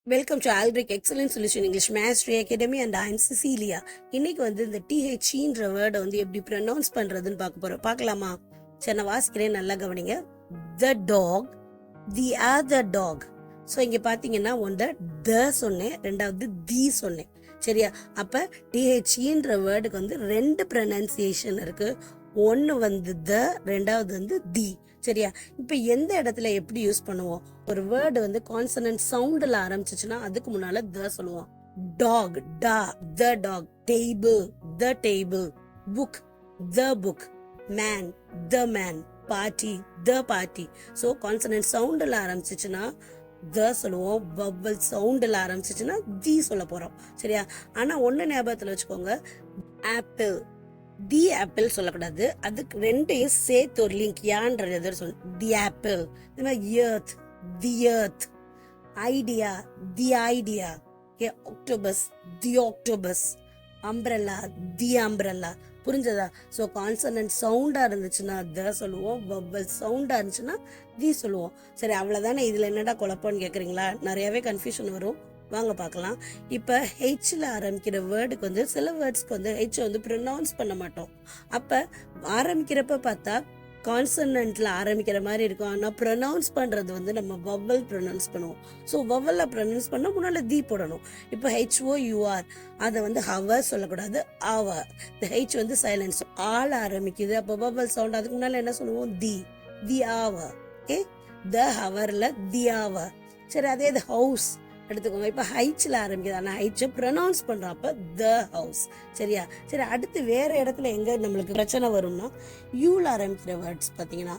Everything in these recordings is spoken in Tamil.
Welcome to Alpric excellent solution English mastery academy and I am Cecilia. இன்னைக்கு வந்து இந்த டிஹெச்ன்ற வேர்டை வந்து எப்படி ப்ரொனவுன்ஸ் பண்றதுன்னு பார்க்க போறோம். பார்க்கலாமா? சரி, நான் வாசிக்கிறேன், நல்லா கவனிங்க. The dog, the other dog. So இங்க பாத்தீங்கன்னா ஒன்று த சொன்னேன், ரெண்டாவது தி சொன்னேன். சரியா? அப்ப டிஹெச்ன்ற வேர்டுக்கு வந்து ரெண்டு ப்ரொனன்சியேஷன் இருக்கு. ஒன்னு வந்து த, ரெண்டாவது வந்து தி. சரியா? இப்ப எந்த இடத்துல எப்படி யூஸ் பண்ணுவோம்? ஒரு வேர்டு வந்து கான்சனன்ட் சவுண்ட்ல ஆரம்பிச்சுச்சுன்னா அதுக்கு முன்னால த சொல்லுவோம். டாக், டா, the dog. Table, the table. Book, the book. Man, the man. Party, the party. So consonant சவுண்ட்ல ஆரம்பிச்சுச்சுன்னா த சொல்லுவோம். வவல் சவுண்ட்ல ஆரம்பிச்சுச்சுன்னா தி சொல்ல போறோம். சரியா? ஆனா ஒண்ணு ஞாபகத்துல வச்சுக்கோங்க, ஆப்பிள், தி ஆப்பிள் சொல்லக்கூடாது. அதுக்கு ரெண்டையும் சேர்த்து ஒரு லிங்க் யான்றது சொல்லணும். The apple. இந்த மாதிரி earth, the earth. Idea, the idea. Octopus, the octopus. Umbrella, the umbrella. புரிஞ்சதா? ஸோ கான்சனன்ட் சவுண்டா இருந்துச்சுன்னா த சொல்லுவோம், வவல் சவுண்டா இருந்துச்சுன்னா தி சொல்லுவோம். சரி, அவ்வளவுதானே. இதுல என்னடா குழப்பம்னு கேக்குறீங்களா? நிறையவே கன்ஃபியூஷன் வரும். வாங்க பார்க்கலாம். இப்ப ஹெச்ல ஆரம்பிக்கிற வேர்டுக்கு வந்து சில வேர்ட்ஸ்க்கு வந்து ஹெச் வந்து ப்ரொனவுன்ஸ் பண்ண மாட்டோம். அப்ப ஆரம்பிக்கிறப்ப பார்த்தா கான்சனன்ட்ல ஆரம்பிக்கிற மாதிரி இருக்கும். ஆனா ப்ரொனவுன்ஸ் பண்றது வந்து நம்ம வவல் ப்ரொனவுன்ஸ் பண்ணுவோம். ஸோ வவல்ல ப்ரொனவுன்ஸ் பண்ணா முன்னால தி போடணும். இப்போ HOUR அதை வந்து ஹவர் சொல்லக்கூடாது, அவர். இந்த ஹெச் வந்து சைலன்ஸ், ஆள் ஆரம்பிக்குது. அப்போ வவல் சவுண்ட், அதுக்கு முன்னால என்ன சொல்லுவோம்? தி அவர். ஓகே, த ஹவர்ல தி அவர். சரி, அதே இது ஹவுஸ் எடுத்துக்கோங்க. இப்ப ஹைச்ல ஆரம்பிக்குது, ஆனா ஹைச் ப்ரொனவுன்ஸ் பண்றப்ப த ஹவுஸ். சரியா? சரி, அடுத்து வேற இடத்துல எங்க நம்மளுக்கு பிரச்சனை வரும்னா யூல ஆரம்பிக்கிற வேர்ட்ஸ் பாத்தீங்கன்னா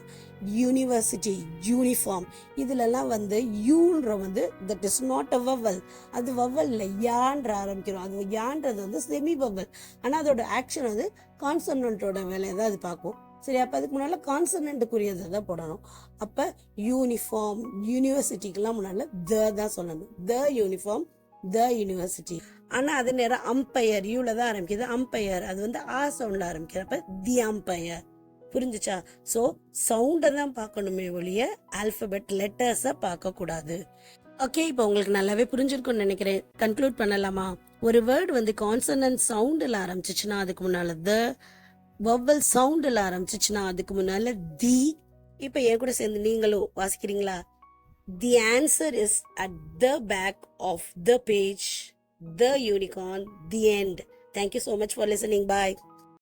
யூனிவர்சிட்டி, யூனிஃபார்ம். இதுல எல்லாம் வந்து யூன்ற வந்து that is not a vowel. அது வவல் இல்ல, யான்ற ஆரம்பிக்கிறோம். அது யான்றது வந்து செமி வவல். ஆனா அதோட ஆக்ஷன் வந்து கான்சனன்ட்டோட வேலையை தான் அது பார்க்கும். சரி, அப்ப அதுக்கு முன்னால கான்சனன்ட்டுக்குரியதை தான் போடணும். அப்ப யூனிஃபார்ம், யூனிவர்சிட்டிக்கெல்லாம் முன்னால த தான் சொல்லணும். த யூனிஃபார்ம், த யூனிவர்சிட்டி. ஆனா அது நேரம் அம்பையர், யூல தான் ஆரம்பிக்குது. அம்பையர் அது வந்து ஆ சவுண்ட்ல ஆரம்பிக்கிறப்ப தி அம்பையர். புரிஞ்சுச்சா? சோ சவுண்ட தான் பார்க்கணுமே ஒழிய ஆல்பபெட் லெட்டர்ஸ பார்க்க கூடாது. ஓகே, இப்போ உங்களுக்கு நல்லாவே புரிஞ்சிருக்கும்னு நினைக்கிறேன். கன்க்ளூட் பண்ணலாமா? ஒரு வேர்டு வந்து கான்சனன்ட் சவுண்ட்ல ஆரம்பிச்சிச்சுன்னா அதுக்கு முன்னால த, வவல் சவுண்ட்ல ஆரம்பிச்சிச்சுன்னா அதுக்கு முன்னால தி. இப்ப என் கூட சேர்ந்து நீங்களும் வாசிக்கிறீங்களா? The answer is at the back of the page. The unicorn, the end. Thank you so much for listening. Bye.